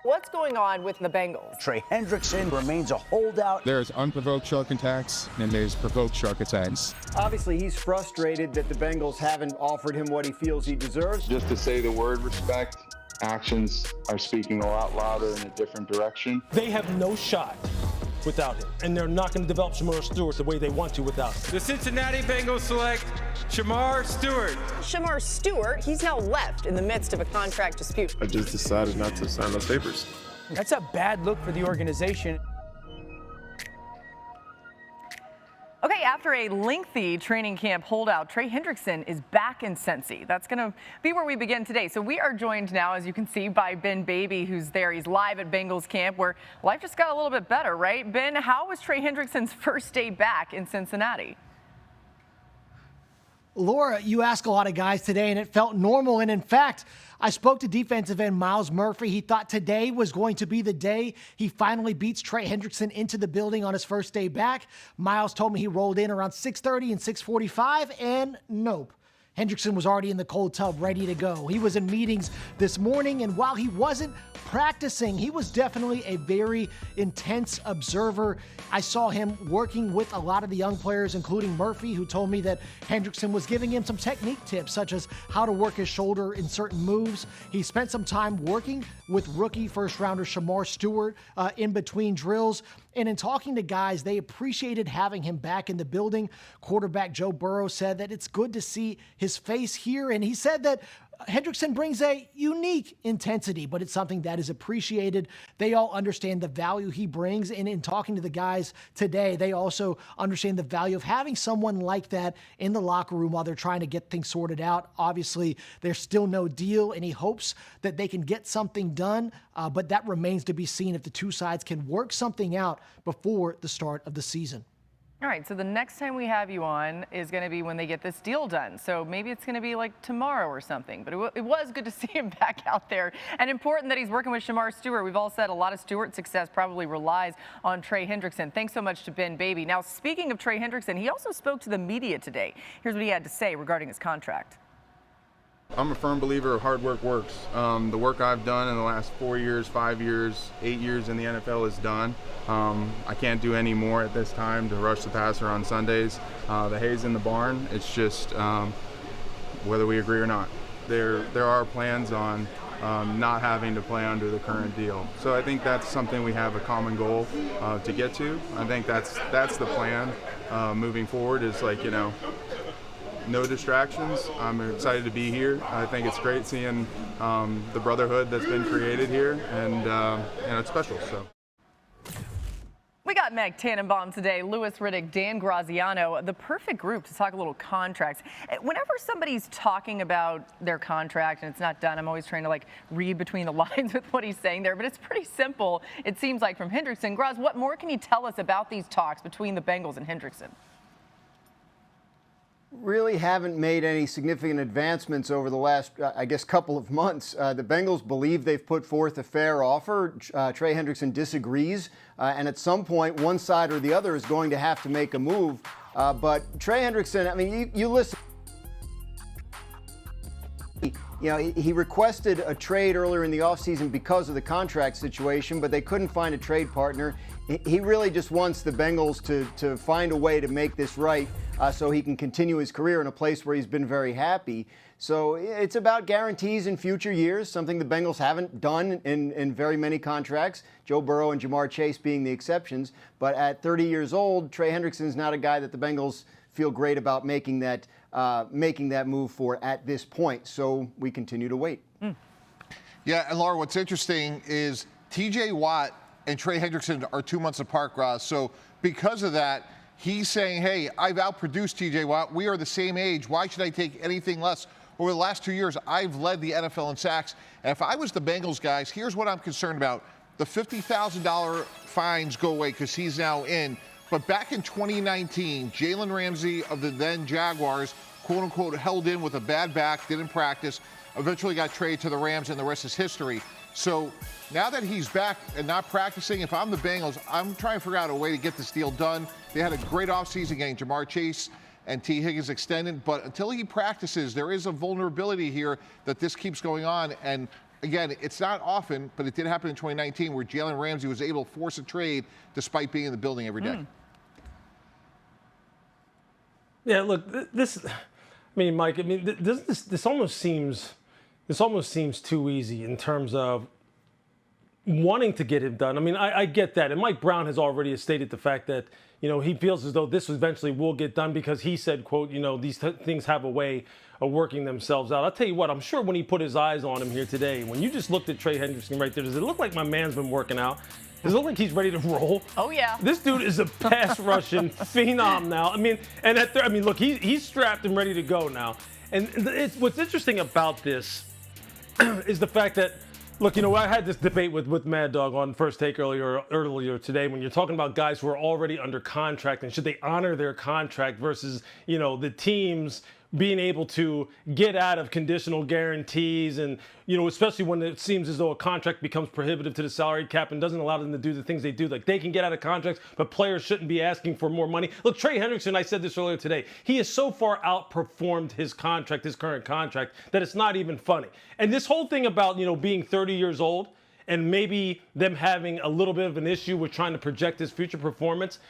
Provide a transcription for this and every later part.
What's going on with the Bengals? Trey Hendrickson remains a holdout. There's unprovoked shark attacks, and there's provoked shark attacks. Obviously, he's frustrated that the Bengals haven't offered him what he feels he deserves. Just to say the word respect, actions are speaking a lot louder in a different direction. They have no shot without him, and they're not going to develop Shemar Stewart the way they want to without him. The Cincinnati Bengals select Shemar Stewart. Shemar Stewart, he's now left in the midst of a contract dispute. I just decided not to sign those papers. That's a bad look for the organization. Okay, after a lengthy training camp holdout, Trey Hendrickson is back in Cincy. That's going to be where we begin today. So we are joined now, as you can see, by Ben Baby, who's there. He's live at Bengals camp, where life just got a little bit better, right? Ben, how was Trey Hendrickson's first day back in Cincinnati? Laura, you ask a lot of guys today, and it felt normal. And in fact, I spoke to defensive end Myles Murphy. He thought today was going to be the day he finally beats Trey Hendrickson into the building on his first day back. Myles told me he rolled in around 6:30 and 6:45, and nope. Hendrickson was already in the cold tub, ready to go. He was in meetings this morning, and while he wasn't practicing, he was definitely a very intense observer. I saw him working with a lot of the young players, including Murphy, who told me that Hendrickson was giving him some technique tips, such as how to work his shoulder in certain moves. He spent some time working with rookie first-rounder Shemar Stewart in between drills. And in talking to guys, they appreciated having him back in the building. Quarterback Joe Burrow said that it's good to see his face here. And he said that Hendrickson brings a unique intensity, but it's something that is appreciated. They all understand the value he brings. And in talking to the guys today, they also understand the value of having someone like that in the locker room while they're trying to get things sorted out. Obviously, there's still no deal, and he hopes that they can get something done, but that remains to be seen if the two sides can work something out before the start of the season. All right, so the next time we have you on is going to be when they get this deal done. So maybe it's going to be like tomorrow or something. But it was good to see him back out there. And important that he's working with Shemar Stewart. We've all said a lot of Stewart's success probably relies on Trey Hendrickson. Thanks so much to Ben Baby. Now, speaking of Trey Hendrickson, he also spoke to the media today. Here's what he had to say regarding his contract. I'm a firm believer of hard work works. The work I've done in the last 4 years, 5 years, 8 years in the NFL is done. I can't do any more at this time to rush the passer on Sundays. The hay's in the barn. It's just whether we agree or not. There are plans on not having to play under the current deal. So I think that's something we have a common goal to get to. I think that's the plan moving forward is no distractions. I'm excited to be here. I think it's great seeing the brotherhood that's been created here, and it's special. So. We got Meg Tannenbaum today, Louis Riddick, Dan Graziano, the perfect group to talk a little contracts. Whenever somebody's talking about their contract and it's not done, I'm always trying to read between the lines with what he's saying there, but it's pretty simple, it seems like, from Hendrickson. Graz, what more can you tell us about these talks between the Bengals and Hendrickson? Really haven't made any significant advancements over the last, couple of months. The Bengals believe they've put forth a fair offer. Trey Hendrickson disagrees, and at some point, one side or the other is going to have to make a move. But Trey Hendrickson, you listen. He requested a trade earlier in the offseason because of the contract situation, but they couldn't find a trade partner. He really just wants the Bengals to find a way to make this right so he can continue his career in a place where he's been very happy. So it's about guarantees in future years, something the Bengals haven't done in very many contracts, Joe Burrow and Jamar Chase being the exceptions. But at 30 years old, Trey Hendrickson's not a guy that the Bengals feel great about making that move for at this point. So we continue to wait. Yeah, and Laura, what's interesting is T.J. Watt and Trey Hendrickson are 2 months apart, Graz. So because of that, he's saying, hey, I've outproduced T.J. Watt. We are the same age. Why should I take anything less? Over the last 2 years, I've led the NFL in sacks. And if I was the Bengals guys, here's what I'm concerned about. The $50,000 fines go away because he's now in. But back in 2019, Jalen Ramsey of the then Jaguars, quote-unquote, held in with a bad back, didn't practice, eventually got traded to the Rams, and the rest is history. So now that he's back and not practicing, if I'm the Bengals, I'm trying to figure out a way to get this deal done. They had a great offseason getting Jamar Chase and T. Higgins extended, but until he practices, there is a vulnerability here that this keeps going on. And again, it's not often, but it did happen in 2019 where Jalen Ramsey was able to force a trade despite being in the building every day. Yeah, look, Mike, this almost seems too easy in terms of wanting to get it done. I mean, I get that. And Mike Brown has already stated the fact that, he feels as though this eventually will get done because he said, quote, these things have a way of working themselves out. I'll tell you what, I'm sure when he put his eyes on him here today, when you just looked at Trey Hendrickson right there, does it look like my man's been working out? Does it look like he's ready to roll? Oh, yeah. This dude is a pass rushing phenom now. Look, he's strapped and ready to go now. And what's interesting about this is the fact that, look, I had this debate with Mad Dog on First Take earlier today when you're talking about guys who are already under contract and should they honor their contract versus, the teams being able to get out of conditional guarantees and, especially when it seems as though a contract becomes prohibitive to the salary cap and doesn't allow them to do the things they do. Like they can get out of contracts, but players shouldn't be asking for more money. Look, Trey Hendrickson, I said this earlier today, he has so far outperformed his current contract, that it's not even funny. And this whole thing about, being 30 years old and maybe them having a little bit of an issue with trying to project his future performance.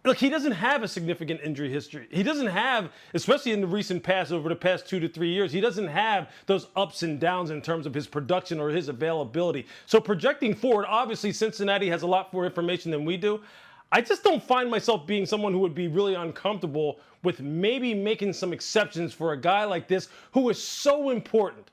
Look, he doesn't have a significant injury history. He doesn't have, especially in the recent past, over the past 2 to 3 years, he doesn't have those ups and downs in terms of his production or his availability. So projecting forward, obviously Cincinnati has a lot more information than we do. I just don't find myself being someone who would be really uncomfortable with maybe making some exceptions for a guy like this who is so important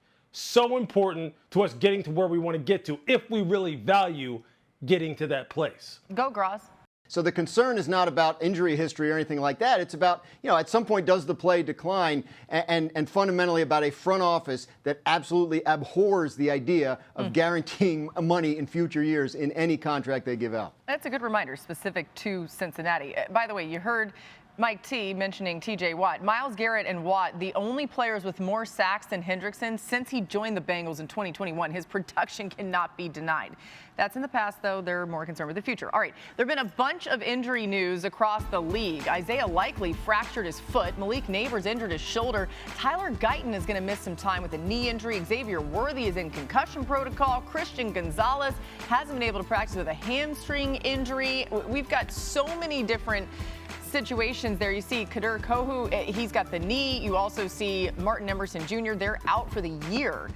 to us getting to where we want to get to if we really value getting to that place. Go, Graz. So the concern is not about injury history or anything like that. It's about, at some point, does the play decline? And fundamentally about a front office that absolutely abhors the idea of guaranteeing money in future years in any contract they give out. That's a good reminder specific to Cincinnati. By the way, you heard Mike T mentioning TJ Watt. Myles Garrett and Watt, the only players with more sacks than Hendrickson since he joined the Bengals in 2021. His production cannot be denied. That's in the past, though. They're more concerned with the future. All right, there have been a bunch of injury news across the league. Isaiah Likely fractured his foot. Malik Neighbors injured his shoulder. Tyler Guyton is going to miss some time with a knee injury. Xavier Worthy is in concussion protocol. Christian Gonzalez hasn't been able to practice with a hamstring injury. We've got so many different situations there. You see Kader Kohu, he's got the knee. You also see Martin Emerson Jr. They're out for the year.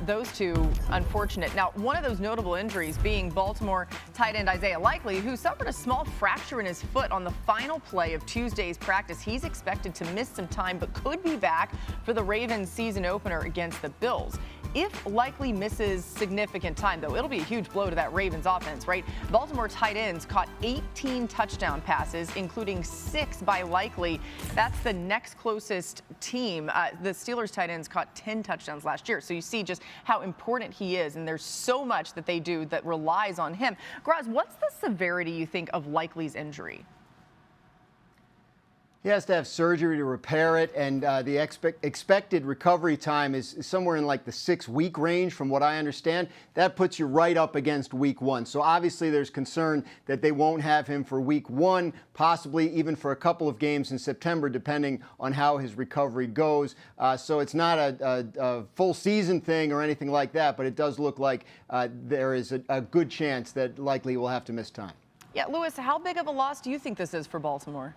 Those two, unfortunate. Now, one of those notable injuries being Baltimore tight end Isaiah Likely, who suffered a small fracture in his foot on the final play of Tuesday's practice. He's expected to miss some time, but could be back for the Ravens season opener against the Bills. If Likely misses significant time, though, it'll be a huge blow to that Ravens offense, right? Baltimore tight ends caught 18 touchdown passes, including 6 by Likely. That's the next closest team. The Steelers tight ends caught 10 touchdowns last year. So you see just how important he is, and there's so much that they do that relies on him. Graz, what's the severity, you think, of Likely's injury? He has to have surgery to repair it, and the expected recovery time is somewhere in like the 6-week range, from what I understand. That puts you right up against week 1. So obviously there's concern that they won't have him for week 1, possibly even for a couple of games in September, depending on how his recovery goes. So it's not a full season thing or anything like that, but it does look like there is a good chance that Likely will have to miss time. Yeah, Louis, how big of a loss do you think this is for Baltimore?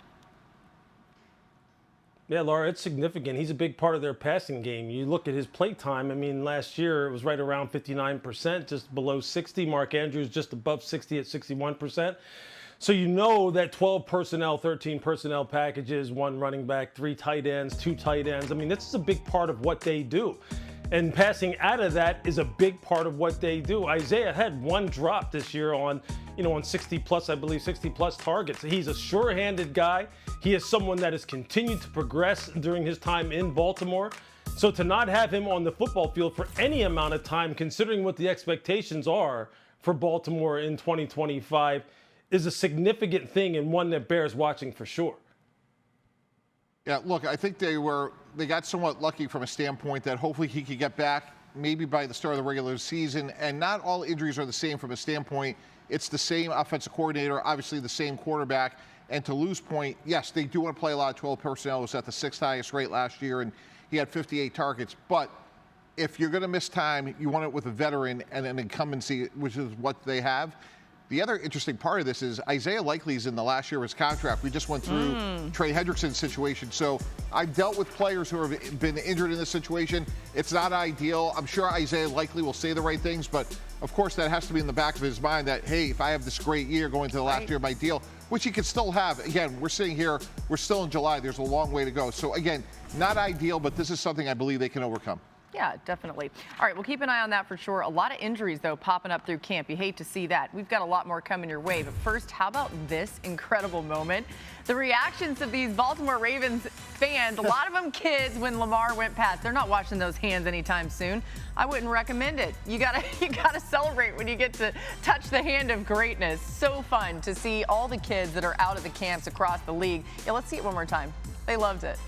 Yeah, Laura, it's significant. He's a big part of their passing game. You look at his play time. Last year it was right around 59%, just below 60. Mark Andrews just above 60 at 61%. So you know that 12 personnel, 13 personnel packages, 1 running back, 3 tight ends, 2 tight ends. this is a big part of what they do. And passing out of that is a big part of what they do. Isaiah had 1 drop this year on 60 plus targets. He's a sure-handed guy. He is someone that has continued to progress during his time in Baltimore. So to not have him on the football field for any amount of time, considering what the expectations are for Baltimore in 2025, is a significant thing and one that bears watching for sure. Yeah, look, I think they got somewhat lucky from a standpoint that hopefully he could get back maybe by the start of the regular season. And not all injuries are the same from a standpoint. It's the same offensive coordinator, obviously the same quarterback. And to Lou's point, yes, they do want to play a lot of 12 personnel. It was at the 6th highest rate last year, and he had 58 targets. But if you're going to miss time, you want it with a veteran and an incumbency, which is what they have. The other interesting part of this is Isaiah Likely's in the last year of his contract. We just went through Trey Hendrickson's situation. So I've dealt with players who have been injured in this situation. It's not ideal. I'm sure Isaiah Likely will say the right things, but of course that has to be in the back of his mind that, hey, if I have this great year going to the last year of my deal, which he could still have. Again, we're sitting here, we're still in July. There's a long way to go. So again, not ideal, but this is something I believe they can overcome. Yeah, definitely. All right, we'll keep an eye on that for sure. A lot of injuries, though, popping up through camp. You hate to see that. We've got a lot more coming your way. But first, how about this incredible moment? The reactions of these Baltimore Ravens fans, a lot of them kids, when Lamar went past. They're not washing those hands anytime soon. I wouldn't recommend it. You gotta celebrate when you get to touch the hand of greatness. So fun to see all the kids that are out of the camps across the league. Yeah, let's see it one more time. They loved it.